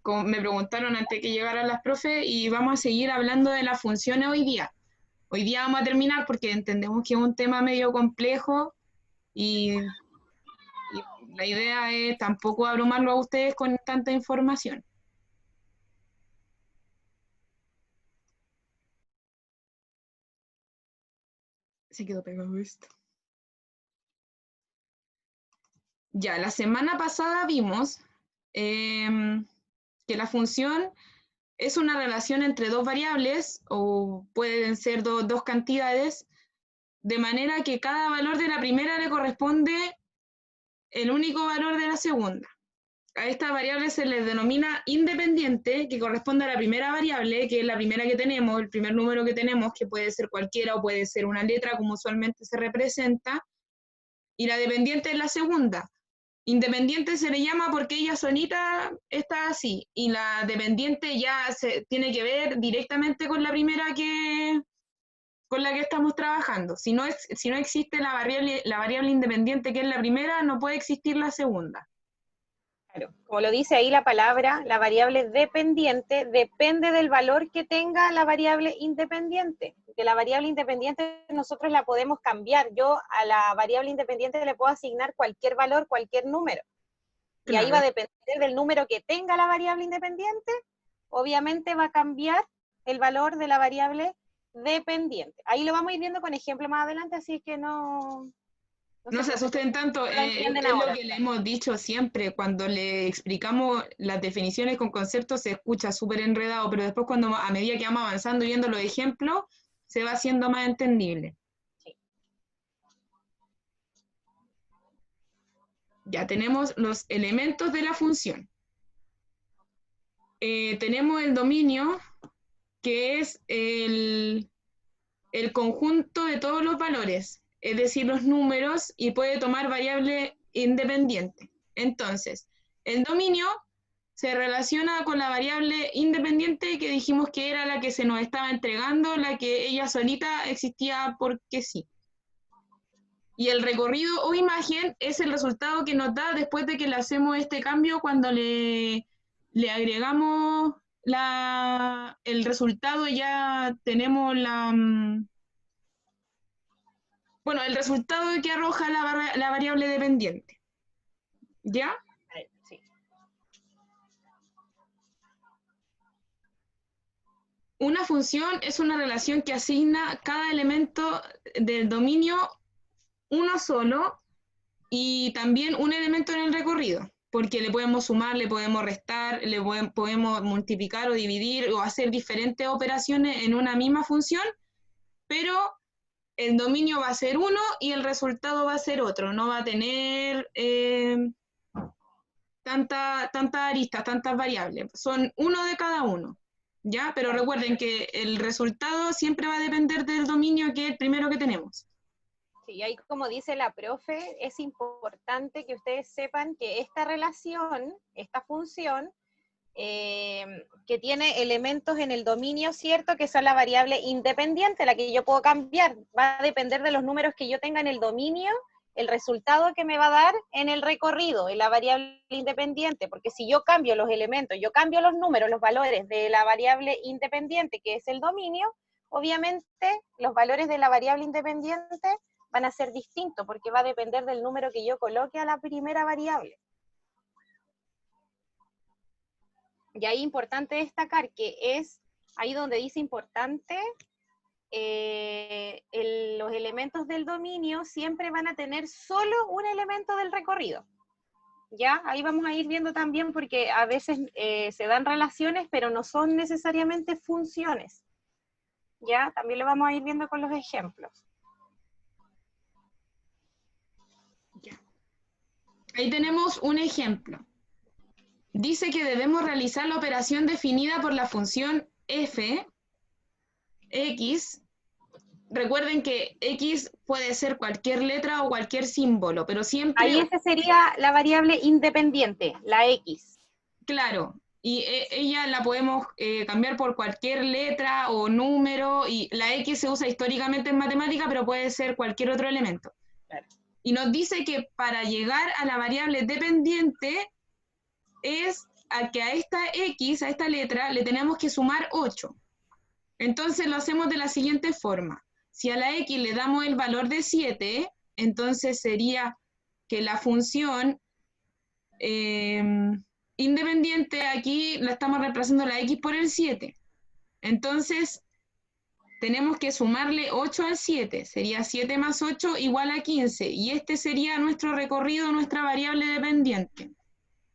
como me preguntaron antes que llegaran las profes, y vamos a seguir hablando de las funciones hoy día. Hoy día vamos a terminar porque entendemos que es un tema medio complejo y la idea es tampoco abrumarlo a ustedes con tanta información. Se quedó pegado esto. Ya, la semana pasada vimos que la función es una relación entre dos variables o pueden ser dos cantidades, de manera que cada valor de la primera le corresponde el único valor de la segunda. A esta variable se le denomina independiente, que corresponde a la primera variable, que es la primera que tenemos, el primer número que tenemos, que puede ser cualquiera o puede ser una letra, como usualmente se representa, y la dependiente es la segunda. Independiente se le llama porque ella solita está así, y la dependiente ya se tiene que ver directamente con la primera con la que estamos trabajando. Si no existe la variable independiente, que es la primera, no puede existir la segunda. Claro, como lo dice ahí la palabra, la variable dependiente depende del valor que tenga la variable independiente, porque la variable independiente nosotros la podemos cambiar. Yo a la variable independiente le puedo asignar cualquier valor, cualquier número, y ahí va a Claro. depender del número que tenga la variable independiente, obviamente va a cambiar el valor de la variable dependiente. Ahí lo vamos a ir viendo con ejemplo más adelante, así que no No se asusten tanto, lo entienden es lo ahora. que le hemos dicho siempre, cuando le explicamos las definiciones con conceptos se escucha súper enredado, pero después cuando a medida que vamos avanzando y viendo los ejemplos, se va haciendo más entendible. Sí. Ya tenemos los elementos de la función. Tenemos el dominio, que es el conjunto de todos los valores, es decir, los números, y puede tomar variable independiente. Entonces, el dominio se relaciona con la variable independiente que dijimos que era la que se nos estaba entregando, la que ella solita existía porque sí. Y el recorrido o imagen es el resultado que nos da después de que le hacemos este cambio cuando le agregamos el resultado, ya tenemos bueno, el resultado que arroja la variable dependiente. ¿Ya? Sí. Una función es una relación que asigna cada elemento del dominio uno solo y también un elemento en el recorrido, porque le podemos sumar, le podemos restar, podemos multiplicar o dividir o hacer diferentes operaciones en una misma función, pero el dominio va a ser uno y el resultado va a ser otro, no va a tener tantas aristas, tantas variables, son uno de cada uno, ¿ya? Pero recuerden que el resultado siempre va a depender del dominio que es el primero que tenemos. Sí, ahí como dice la profe, es importante que ustedes sepan que esta relación, esta función, que tiene elementos en el dominio, ¿cierto? Que son la variable independiente, la que yo puedo cambiar. Va a depender de los números que yo tenga en el dominio, el resultado que me va a dar en el recorrido, en la variable independiente, porque si yo cambio los elementos, yo cambio los números, los valores de la variable independiente, que es el dominio, obviamente los valores de la variable independiente van a ser distintos, porque va a depender del número que yo coloque a la primera variable. Y ahí importante destacar que es ahí donde dice importante, los elementos del dominio siempre van a tener solo un elemento del recorrido. ¿Ya? Ahí vamos a ir viendo también porque a veces se dan relaciones, pero no son necesariamente funciones. ¿Ya? También lo vamos a ir viendo con los ejemplos. Ahí tenemos un ejemplo. Dice que debemos realizar la operación definida por la función f, x. Recuerden que x puede ser cualquier letra o cualquier símbolo, pero siempre... Ahí esa sería la variable independiente, la x. Claro, y ella la podemos cambiar por cualquier letra o número, y la x se usa históricamente en matemática, pero puede ser cualquier otro elemento. Claro. Y nos dice que para llegar a la variable dependiente es que a esta X, a esta letra, le tenemos que sumar 8. Entonces lo hacemos de la siguiente forma. Si a la X le damos el valor de 7, entonces sería que la función independiente aquí la estamos reemplazando la X por el 7. Entonces tenemos que sumarle 8 al 7. Sería 7 más 8 igual a 15. Y este sería nuestro recorrido, nuestra variable dependiente.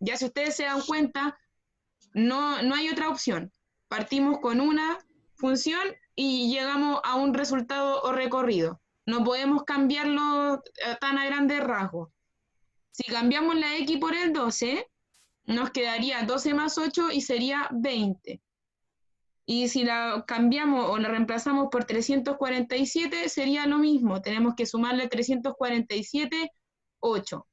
Ya si ustedes se dan cuenta, no hay otra opción. Partimos con una función y llegamos a un resultado o recorrido. No podemos cambiarlo tan a grandes rasgos. Si cambiamos la X por el 12, nos quedaría 12 más 8 y sería 20. Y si la cambiamos o la reemplazamos por 347, sería lo mismo. Tenemos que sumarle 347, 8.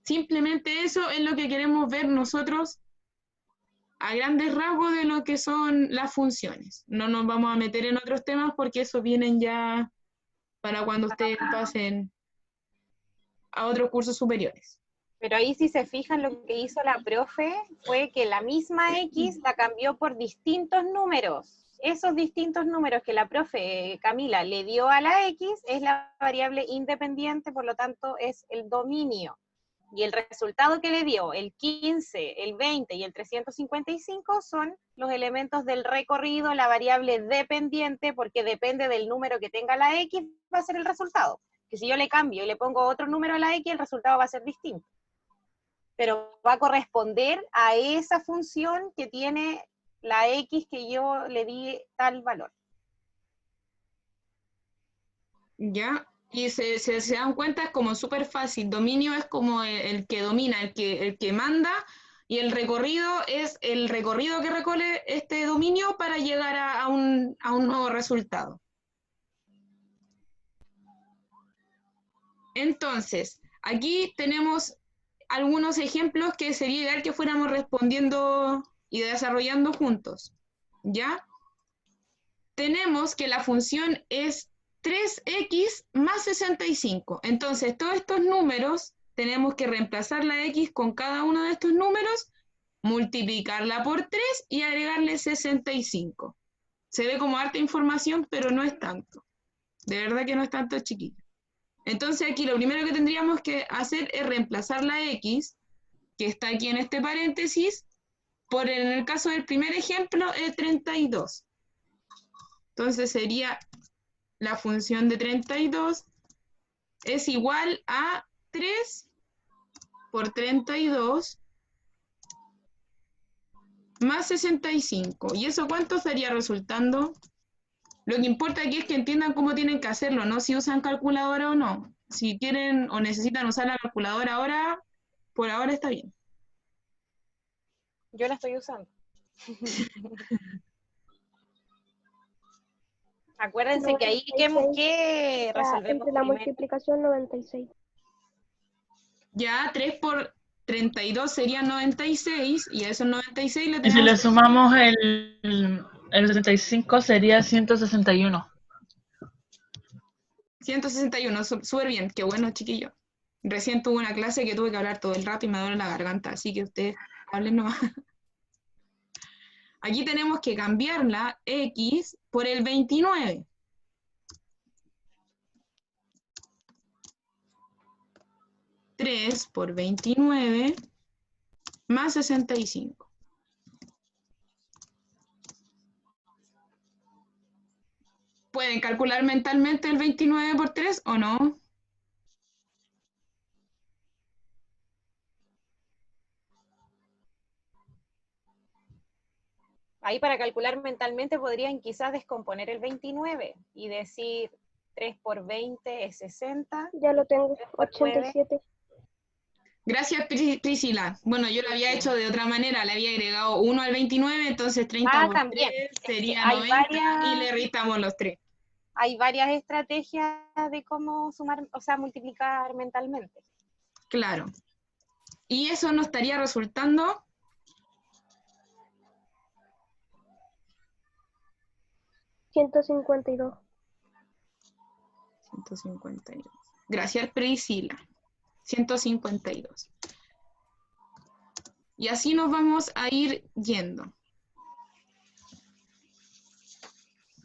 Simplemente eso es lo que queremos ver nosotros a grandes rasgos de lo que son las funciones. No nos vamos a meter en otros temas porque eso vienen ya para cuando ustedes pasen a otros cursos superiores. Pero ahí si se fijan lo que hizo la profe fue que la misma X la cambió por distintos números. Esos distintos números que la profe Camila le dio a la X es la variable independiente, por lo tanto es el dominio. Y el resultado que le dio, el 15, el 20 y el 355, son los elementos del recorrido, la variable dependiente, porque depende del número que tenga la X, va a ser el resultado. Que si yo le cambio y le pongo otro número a la X, el resultado va a ser distinto. Pero va a corresponder a esa función que tiene la X que yo le di tal valor. ¿Ya? Y se dan cuenta, es como súper fácil. Dominio es como el que domina, el que manda, y el recorrido es el recorrido que recorre este dominio para llegar a un nuevo resultado. Entonces, aquí tenemos algunos ejemplos que sería ideal que fuéramos respondiendo y desarrollando juntos. ¿Ya? Tenemos que la función es 3x más 65. Entonces, todos estos números, tenemos que reemplazar la x con cada uno de estos números, multiplicarla por 3 y agregarle 65. Se ve como harta información, pero no es tanto. De verdad que no es tanto, chiquillo. Entonces, aquí lo primero que tendríamos que hacer es reemplazar la x, que está aquí en este paréntesis, por en el caso del primer ejemplo, el 32. Entonces sería la función de 32 es igual a 3 por 32 más 65. ¿Y eso cuánto estaría resultando? Lo que importa aquí es que entiendan cómo tienen que hacerlo, no si usan calculadora o no. Si quieren o necesitan usar la calculadora ahora, por ahora está bien. Yo la estoy usando. Acuérdense que ahí que resolvemos entre la primero. multiplicación 96. Ya 3 por 32 sería 96, y a esos 96 le Y si tenemos... le sumamos el 75 sería 161. 161, súper bien, qué bueno, chiquillo. Recién tuve una clase que tuve que hablar todo el rato y me duele la garganta, así que ustedes hablen nomás. Aquí tenemos que cambiar la X por el 29. Tres por 29 más 65. ¿Pueden calcular mentalmente el 29 por 3 o no? Ahí para calcular mentalmente podrían quizás descomponer el 29 y decir 3 por 20 es 60. Ya lo tengo, 3 por 9. 87. Gracias, Priscila. Bueno, yo lo había hecho de otra manera, le había agregado 1 al 29, entonces 30 por También. 3 Es que sería hay 90 y le restamos los 3. Hay varias estrategias de cómo sumar, o sea, multiplicar mentalmente. Claro. Y eso nos estaría resultando... 152. 152. Gracias, Priscila. 152. Y así nos vamos a ir yendo.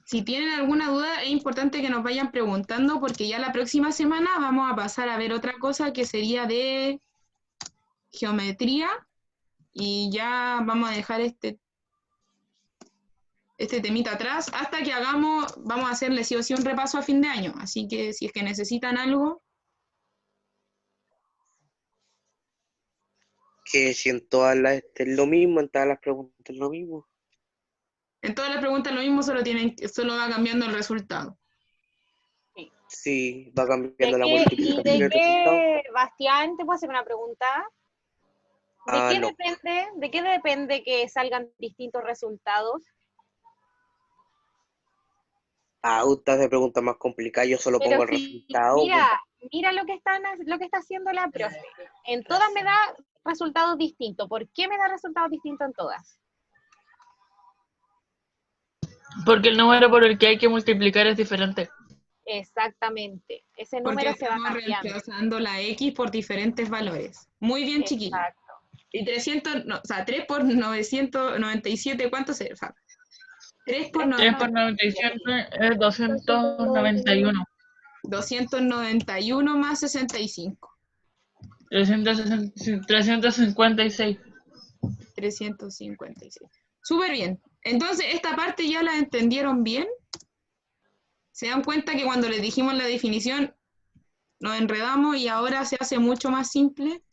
Si tienen alguna duda, es importante que nos vayan preguntando porque ya la próxima semana vamos a pasar a ver otra cosa que sería de geometría y ya vamos a dejar este temita atrás hasta que vamos a hacerle sí o sí un repaso a fin de año. Así que si es que necesitan algo. Que si en todas las es lo mismo, en todas las preguntas es lo mismo. En todas las preguntas lo mismo, solo va cambiando el resultado. Sí, va cambiando ¿De la qué, y multiplicación de del resultado. qué, Bastián, te puedo hacer una pregunta? No. ¿De qué depende que salgan distintos resultados? Usted hace preguntas más complicadas, yo solo Pero pongo el si, resultado. mira lo que está haciendo la profe. En todas me da resultados distintos. ¿Por qué me da resultados distintos en todas? Porque el número por el que hay que multiplicar es diferente. Exactamente. Ese Porque número se va estamos cambiando. reemplazando la X por diferentes valores. Muy bien, chiquillos. Exacto. Y 300, no, o sea, 3 por 997, ¿cuánto se? O sea, 3 por 3 por 97 es 291. 291 más 65. 356. 356. Súper bien. Entonces, esta parte ya la entendieron bien. Se dan cuenta que cuando les dijimos la definición nos enredamos y ahora se hace mucho más simple.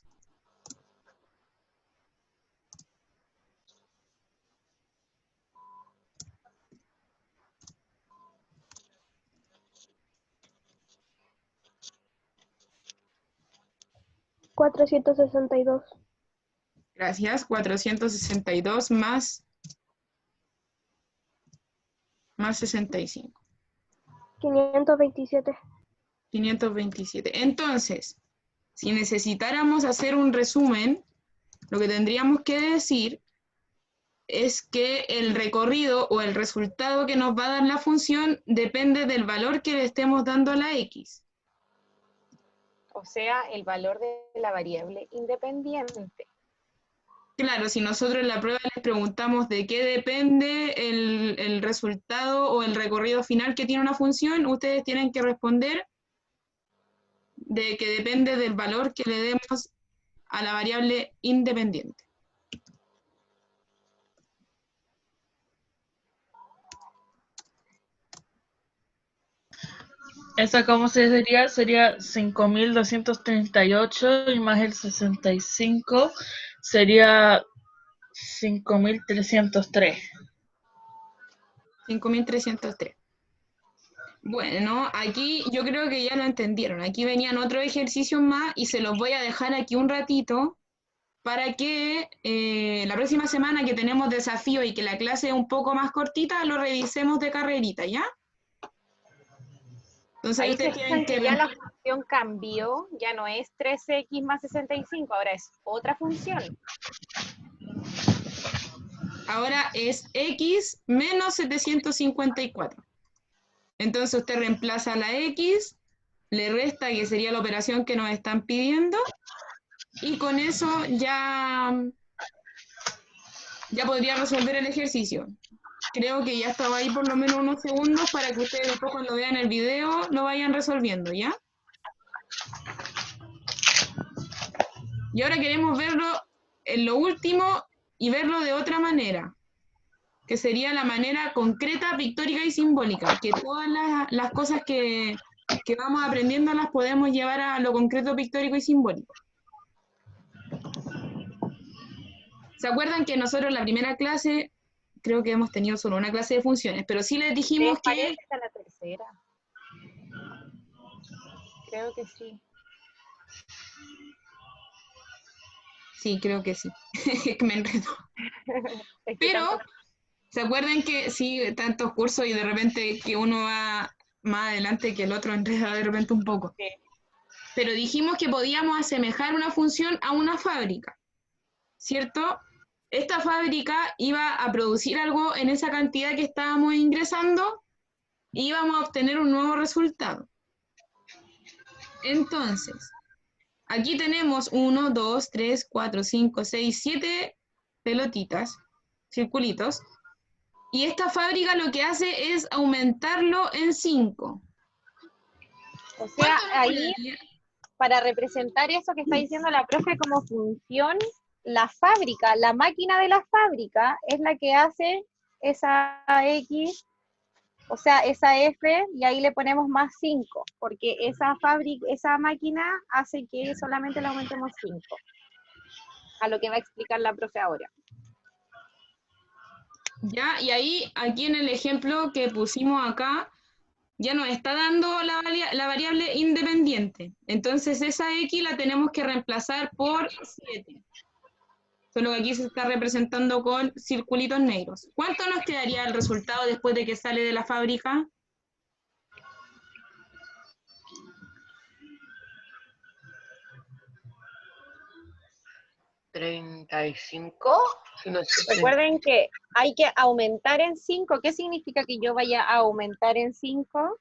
$462. Gracias. 462 más 65. 527. 527. Entonces, si necesitáramos hacer un resumen, lo que tendríamos que decir es que el recorrido o el resultado que nos va a dar la función depende del valor que le estemos dando a la X. O sea, el valor de la variable independiente. Claro, si nosotros en la prueba les preguntamos de qué depende el resultado o el recorrido final que tiene una función, ustedes tienen que responder de que depende del valor que le demos a la variable independiente. ¿Esa cómo se diría? Sería 5238 y más el 65 sería 5303. 5303. Bueno, aquí yo creo que ya lo entendieron. Aquí venían otros ejercicios más y se los voy a dejar aquí un ratito para que la próxima semana que tenemos desafío y que la clase es un poco más cortita, lo revisemos de carrerita, ¿ya? Entonces Ahí se ustedes tienen fijan que que ya la función cambió, ya no es 3x más 65, ahora es otra función. ahora es x menos 754. Entonces usted reemplaza la x, le resta, que sería la operación que nos están pidiendo, y con eso ya podría resolver el ejercicio. Creo que ya estaba ahí por lo menos unos segundos para que ustedes después cuando vean el video lo vayan resolviendo, ¿ya? Y ahora queremos verlo en lo último y verlo de otra manera, que sería la manera concreta, pictórica y simbólica, que todas las cosas que vamos aprendiendo las podemos llevar a lo concreto, pictórico y simbólico. ¿Se acuerdan que nosotros en la primera clase, creo que hemos tenido solo una clase de funciones, pero sí les dijimos que... Parece que la tercera. Creo que sí. Sí, creo que sí. Me enredo. Pero, ¿se acuerdan que sí, tantos cursos y de repente que uno va más adelante que el otro enreda de repente un poco? Sí. Pero dijimos que podíamos asemejar una función a una fábrica, ¿cierto? Esta fábrica iba a producir algo en esa cantidad que estábamos ingresando y íbamos a obtener un nuevo resultado. Entonces, Aquí tenemos 1, 2, 3, 4, 5, 6, 7 pelotitas, circulitos. Y esta fábrica lo que hace es aumentarlo en 5. O sea, ahí, Quedaría? para representar eso que está diciendo la profe como función, la fábrica, la máquina de la fábrica es la que hace esa X, o sea, esa F, y ahí le ponemos más 5, porque esa máquina hace que solamente le aumentemos 5, a lo que va a explicar la profe ahora. ¿Ya? Y ahí, aquí en el ejemplo que pusimos acá, ya nos está dando la variable independiente. Entonces esa X la tenemos que reemplazar por 7. Solo que aquí se está representando con circulitos negros. ¿Cuánto nos quedaría el resultado después de que sale de la fábrica? ¿35? Si no sé. Recuerden que hay que aumentar en 5. ¿Qué significa que yo vaya a aumentar en 5?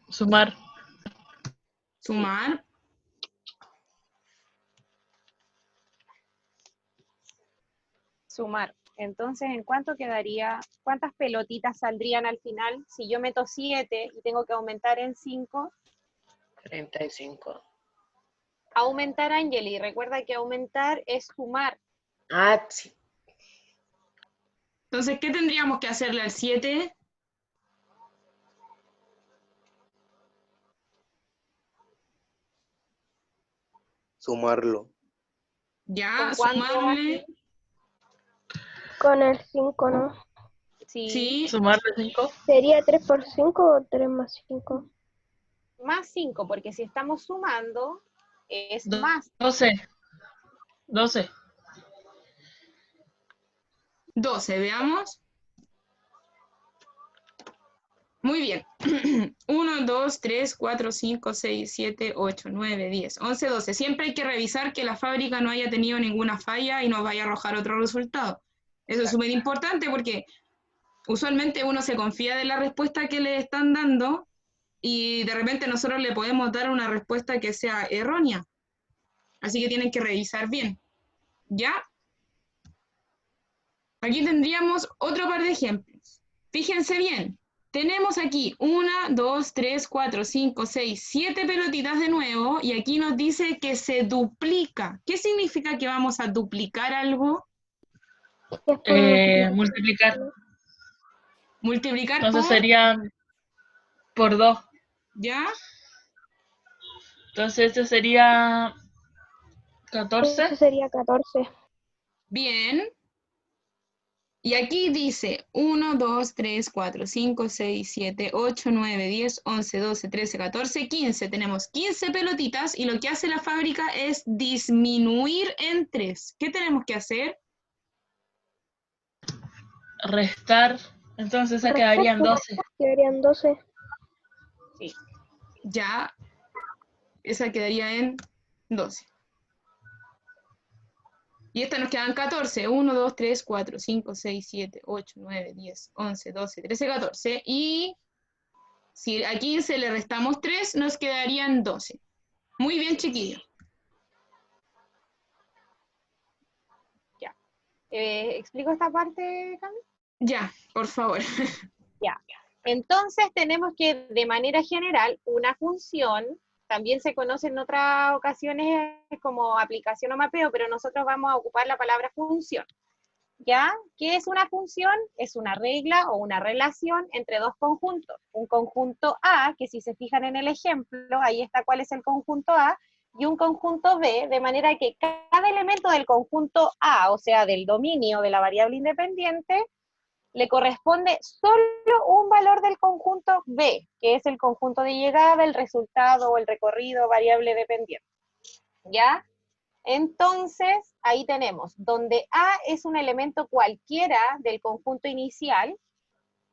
Sumar. Sumar. Sumar. Entonces, ¿en cuánto quedaría? ¿Cuántas pelotitas saldrían al final? Si yo meto 7 y tengo que aumentar en 5. 35. Aumentar, Angeli. Recuerda que aumentar es sumar. Ah, sí. Entonces, ¿qué tendríamos que hacerle al 7? Sumarlo. Ya, ¿Con cuánto? sumarle. Con el 5, ¿no? Sí. Sí, Sumarle 5. ¿Sería 3 por 5 o 3 más 5? Más 5, porque si estamos sumando, es más. 12. 12. 12, veamos. Muy bien. 1, 2, 3, 4, 5, 6, 7, 8, 9, 10, 11, 12. Siempre hay que revisar que la fábrica no haya tenido ninguna falla y nos vaya a arrojar otro resultado. Eso es súper importante porque usualmente uno se confía de la respuesta que le están dando y de repente nosotros le podemos dar una respuesta que sea errónea. Así que tienen que revisar bien. ¿Ya? Aquí tendríamos otro par de ejemplos. Fíjense bien. Tenemos aquí 1, 2, 3, 4, 5, 6, 7 pelotitas de nuevo y aquí nos dice que se duplica. ¿Qué significa que vamos a duplicar algo? Es por multiplicación, Multiplicar. ¿no? Multiplicar Entonces por, sería por 2. ¿ya? Entonces este sería 14. Eso sería 14. Bien. Y aquí dice 1, 2, 3, 4, 5, 6, 7, 8, 9, 10, 11, 12, 13, 14, 15. Tenemos 15 pelotitas y lo que hace la fábrica es disminuir en 3. ¿Qué tenemos que hacer? Restar. Entonces esa Restar, quedaría en pues, 12. quedarían 12. Sí. Ya, esa quedaría en 12. Y esta nos quedan 14. 1, 2, 3, 4, 5, 6, 7, 8, 9, 10, 11, 12, 13, 14. Y si a 15 le restamos 3, nos quedarían 12. Muy bien, chiquillos. Ya. ¿Explico esta parte, Cami? Ya, por favor. Ya. Entonces tenemos que, de manera general, una función, también se conoce en otras ocasiones como aplicación o mapeo, pero nosotros vamos a ocupar la palabra función. ¿Ya? ¿Qué es una función? Es una regla o una relación entre dos conjuntos. Un conjunto A, que si se fijan en el ejemplo, ahí está cuál es el conjunto A, y un conjunto B, de manera que cada elemento del conjunto A, o sea, del dominio de la variable independiente, le corresponde solo un valor del conjunto B, que es el conjunto de llegada, el resultado o el recorrido variable dependiente. ¿Ya? Entonces, ahí tenemos, donde A es un elemento cualquiera del conjunto inicial,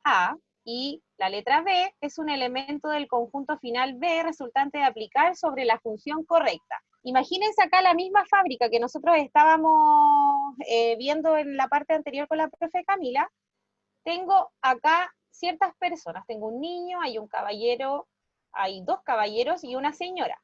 A, y la letra B es un elemento del conjunto final B resultante de aplicar sobre la función correcta. Imagínense acá la misma fábrica que nosotros estábamos viendo en la parte anterior con la profe Camila. Tengo acá ciertas personas, tengo un niño, hay un caballero hay 2 caballeros y una señora.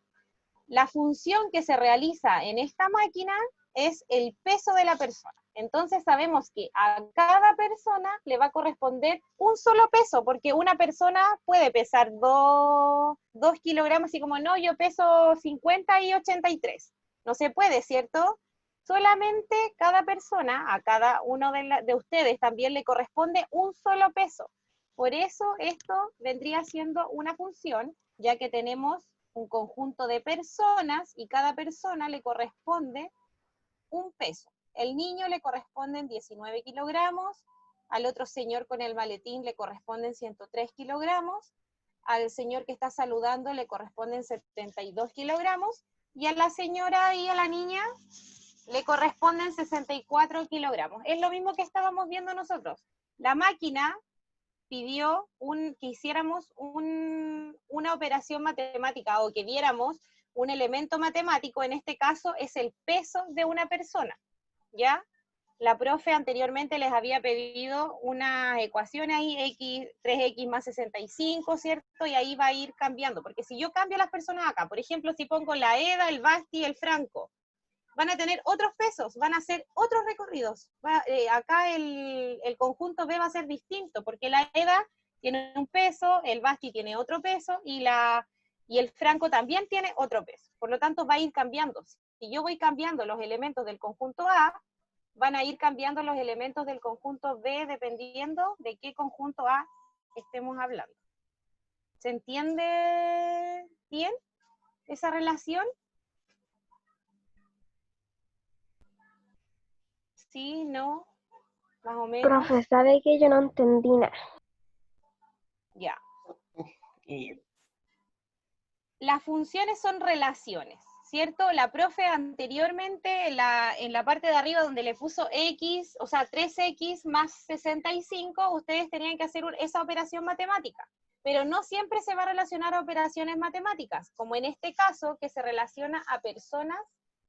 La función que se realiza en esta máquina es el peso de la persona. Entonces sabemos que a cada persona le va a corresponder un solo peso, porque una persona puede pesar 2 kilogramos, así como no, yo peso 50 y 83. No se puede, ¿cierto? Solamente cada persona, a cada uno de ustedes también le corresponde un solo peso. Por eso esto vendría siendo una función, ya que tenemos un conjunto de personas y cada persona le corresponde un peso. El niño le corresponden 19 kilogramos, al otro señor con el maletín le corresponden 103 kilogramos, al señor que está saludando le corresponden 72 kilogramos, y a la señora y a la niña le corresponden 64 kilogramos. Es lo mismo que estábamos viendo nosotros. La máquina pidió que hiciéramos una operación matemática o que viéramos un elemento matemático, en este caso es el peso de una persona, ¿ya? La profe anteriormente les había pedido una ecuación ahí, 3x más 65, ¿cierto? Y ahí va a ir cambiando, porque si yo cambio a las personas acá, por ejemplo, si pongo la Eda, el Basti, el Franco, van a tener otros pesos, van a hacer otros recorridos. Acá el conjunto B va a ser distinto, porque la EDA tiene un peso, el Basti tiene otro peso, y el Franco también tiene otro peso. Por lo tanto, va a ir cambiando. Si yo voy cambiando los elementos del conjunto A, van a ir cambiando los elementos del conjunto B, dependiendo de qué conjunto A estemos hablando. ¿Se entiende bien esa relación? Sí, no, más o menos. Profe, sabe que yo no entendí nada. Ya. Y Las funciones son relaciones, ¿cierto? La profe anteriormente, en la parte de arriba donde le puso X, o sea, 3X más 65, ustedes tenían que hacer esa operación matemática. Pero no siempre se va a relacionar a operaciones matemáticas, como en este caso, que se relaciona a personas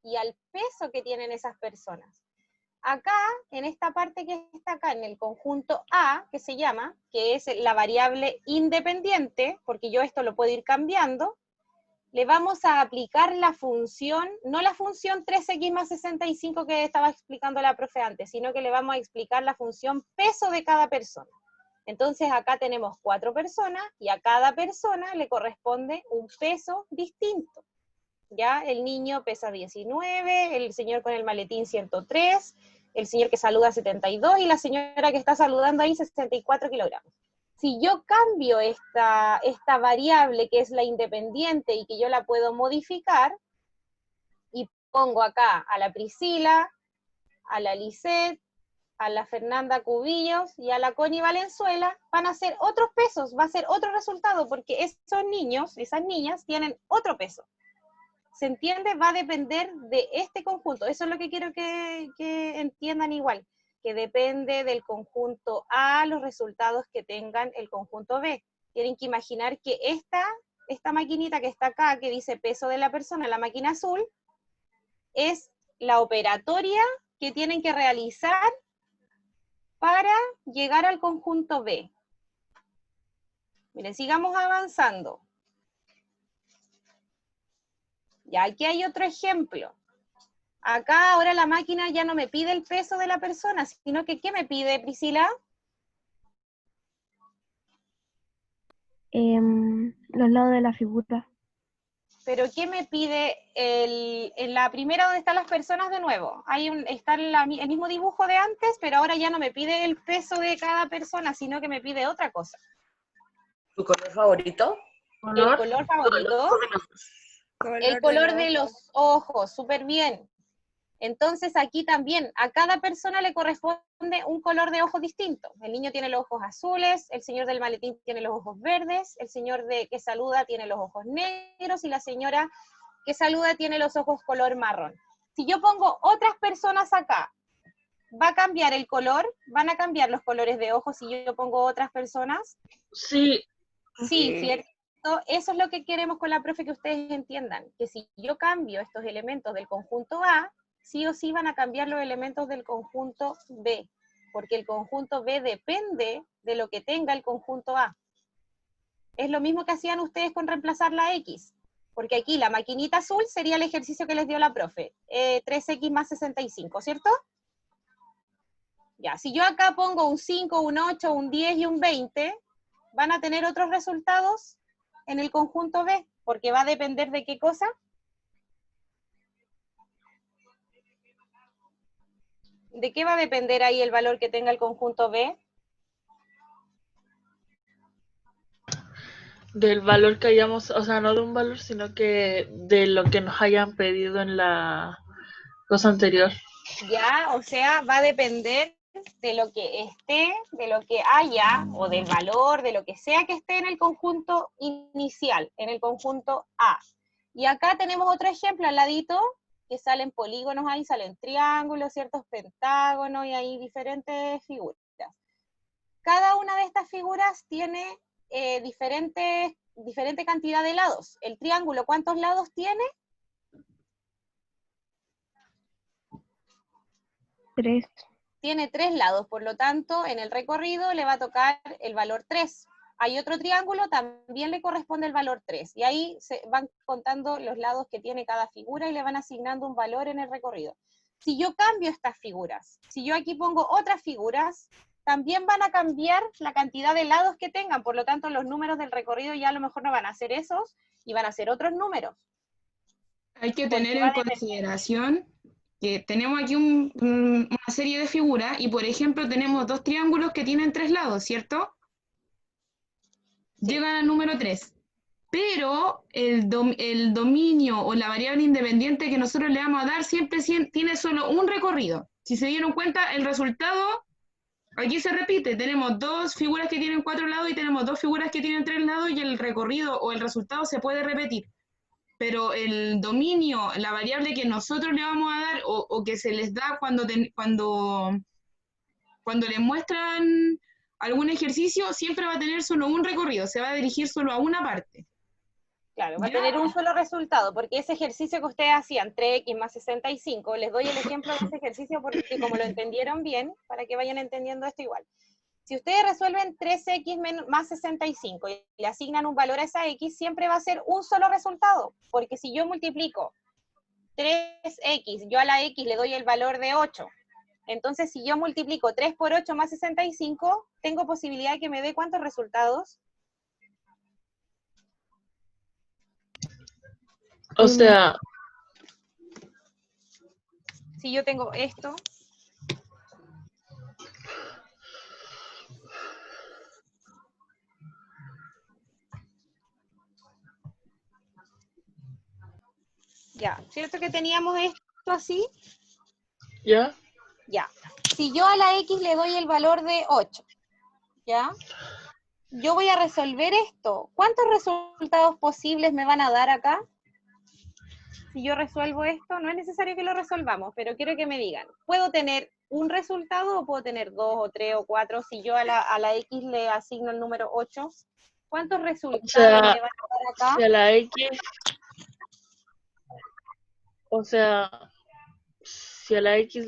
y al peso que tienen esas personas. Acá, en esta parte que está acá, en el conjunto A, que se llama, que es la variable independiente, porque yo esto lo puedo ir cambiando, le vamos a aplicar la función, no la función 3x más 65 que estaba explicando la profe antes, sino que le vamos a explicar la función peso de cada persona. Entonces acá tenemos 4 personas, y a cada persona le corresponde un peso distinto. ¿Ya? El niño pesa 19, el señor con el maletín 103, el señor que saluda 72, y la señora que está saludando ahí 64 kilogramos. Si yo cambio esta variable que es la independiente y que yo la puedo modificar, y pongo acá a la Priscila, a la Lisette, a la Fernanda Cubillos y a la Connie Valenzuela, van a ser otros pesos, va a ser otro resultado, porque esos niños, esas niñas, tienen otro peso. ¿Se entiende? Va a depender de este conjunto. Eso es lo que quiero que entiendan igual, que depende del conjunto A los resultados que tengan el conjunto B. Tienen que imaginar que esta maquinita que está acá, que dice peso de la persona, la máquina azul, es la operatoria que tienen que realizar para llegar al conjunto B. Miren, sigamos avanzando. Ya, aquí hay otro ejemplo. Acá ahora la máquina ya no me pide el peso de la persona, sino que ¿qué me pide, Priscila? Los lados de la figura. Pero ¿qué me pide en la primera donde están las personas de nuevo? Está el mismo dibujo de antes, pero ahora ya no me pide el peso de cada persona, sino que me pide otra cosa. ¿Tu color favorito? El color favorito. El color de los ojos, súper bien. Entonces aquí también, a cada persona le corresponde un color de ojos distinto. El niño tiene los ojos azules, el señor del maletín tiene los ojos verdes, el señor que saluda tiene los ojos negros, y la señora que saluda tiene los ojos color marrón. Si yo pongo otras personas acá, ¿va a cambiar el color? ¿Van a cambiar los colores de ojos si yo pongo otras personas? Sí, Sí, ¿cierto? Eso es lo que queremos con la profe, que ustedes entiendan, que si yo cambio estos elementos del conjunto A, sí o sí van a cambiar los elementos del conjunto B, porque el conjunto B depende de lo que tenga el conjunto A. Es lo mismo que hacían ustedes con reemplazar la X. Porque aquí la maquinita azul sería el ejercicio que les dio la profe. 3x más 65, ¿cierto? Ya, si yo acá pongo un 5, un 8, un 10 y un 20, van a tener otros resultados en el conjunto B, porque va a depender de qué cosa. ¿De qué va a depender ahí el valor que tenga el conjunto B? Del valor que hayamos, o sea, no de un valor, sino que de lo que nos hayan pedido en la cosa anterior. Ya, o sea, va a depender de lo que esté, de lo que haya, o del valor, de lo que sea que esté en el conjunto inicial, en el conjunto A. Y acá tenemos otro ejemplo al ladito, que salen polígonos ahí, salen triángulos, ciertos pentágonos, y hay diferentes figuras. Cada una de estas figuras tiene diferente cantidad de lados. El triángulo, ¿cuántos lados tiene? 3. Tiene 3 lados, por lo tanto, en el recorrido le va a tocar el valor 3. Hay otro triángulo, también le corresponde el valor 3. Y ahí se van contando los lados que tiene cada figura y le van asignando un valor en el recorrido. Si yo cambio estas figuras, si yo aquí pongo otras figuras, también van a cambiar la cantidad de lados que tengan. Por lo tanto, los números del recorrido ya a lo mejor no van a ser esos, y van a ser otros números. Hay que Porque tener va en a depender. consideración que tenemos aquí una serie de figuras y, por ejemplo, tenemos dos triángulos que tienen 3 lados, ¿cierto? Sí. Llegan al número 3. Pero el dominio o la variable independiente que nosotros le vamos a dar siempre tiene solo un recorrido. Si se dieron cuenta, el resultado aquí se repite. Tenemos dos figuras que tienen 4 lados y tenemos dos figuras que tienen 3 lados y el recorrido o el resultado se puede repetir. Pero el dominio, la variable que nosotros le vamos a dar o que se les da cuando les muestran algún ejercicio, siempre va a tener solo un recorrido, se va a dirigir solo a una parte. Claro, va a ¿Ya? tener un solo resultado, porque ese ejercicio que ustedes hacían, 3x más 65, les doy el ejemplo de ese ejercicio porque como lo entendieron bien, para que vayan entendiendo esto igual. Si ustedes resuelven 3x más 65 y le asignan un valor a esa x, siempre va a ser un solo resultado, porque si yo multiplico 3x, yo a la x le doy el valor de 8, entonces si yo multiplico 3 por 8 más 65, tengo posibilidad de que me dé ¿cuántos resultados? O sea, Si yo tengo esto, ya, ¿cierto que teníamos esto así? ¿ya? Ya. Si yo a la x le doy el valor de 8, ¿ya? Yo voy a resolver esto. ¿Cuántos resultados posibles me van a dar acá? Si yo resuelvo esto, no es necesario que lo resolvamos, pero quiero que me digan, ¿puedo tener un resultado o puedo tener 2 o 3 o 4? Si yo a la x le asigno el número 8, ¿cuántos resultados sea, me van a dar acá? si a la X, o sea, si a la X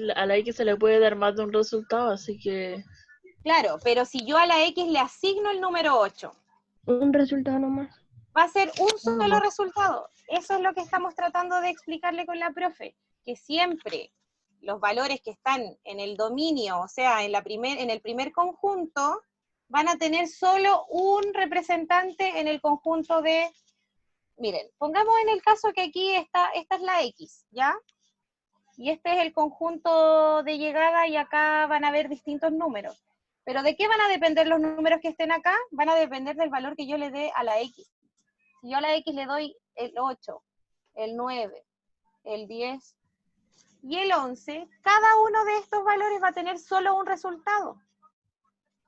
se le puede dar más de un resultado, así que Claro, pero si yo a la x le asigno el número 8, Un resultado nomás. va a ser un uno solo más. resultado. Eso es lo que estamos tratando de explicarle con la profe, que siempre los valores que están en el dominio, o sea, en el primer conjunto, van a tener solo un representante en el conjunto de, miren, pongamos en el caso que aquí esta es la X, ¿ya? Y este es el conjunto de llegada y acá van a haber distintos números. ¿Pero de qué van a depender los números que estén acá? Van a depender del valor que yo le dé a la X. Si yo a la X le doy el 8, el 9, el 10 y el 11, cada uno de estos valores va a tener solo un resultado.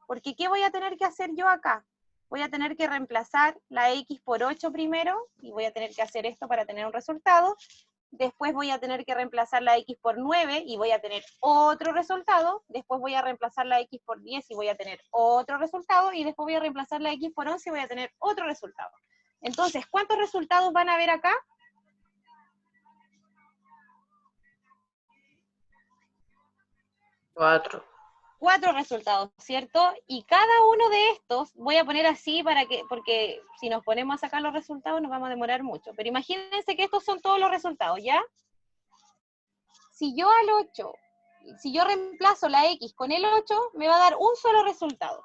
Porque ¿qué voy a tener que hacer yo acá? Voy a tener que reemplazar la X por 8 primero, y voy a tener que hacer esto para tener un resultado. Después voy a tener que reemplazar la X por 9 y voy a tener otro resultado. Después voy a reemplazar la X por 10 y voy a tener otro resultado. Y después voy a reemplazar la X por 11 y voy a tener otro resultado. Entonces, ¿cuántos resultados van a haber acá? 4. 4 resultados, ¿cierto? Y cada uno de estos, voy a poner así porque si nos ponemos a sacar los resultados nos vamos a demorar mucho, pero imagínense que estos son todos los resultados, ¿ya? Si yo reemplazo la X con el 8, me va a dar un solo resultado.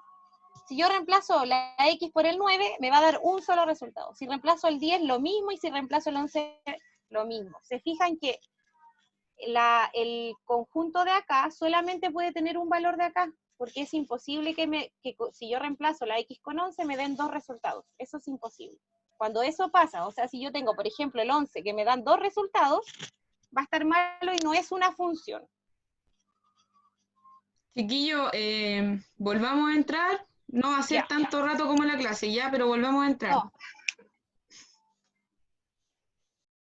Si yo reemplazo la X por el 9, me va a dar un solo resultado. Si reemplazo el 10, lo mismo, y si reemplazo el 11, lo mismo. Se fijan que el conjunto de acá solamente puede tener un valor de acá, porque es imposible que si yo reemplazo la X con 11 me den 2 resultados. Eso es imposible. Cuando eso pasa, o sea, si yo tengo, por ejemplo, el 11 que me dan 2 resultados, va a estar malo y no es una función. Chiquillo, volvamos a entrar. No va a ser Ya. tanto rato como en la clase, ya, pero volvamos a entrar. No,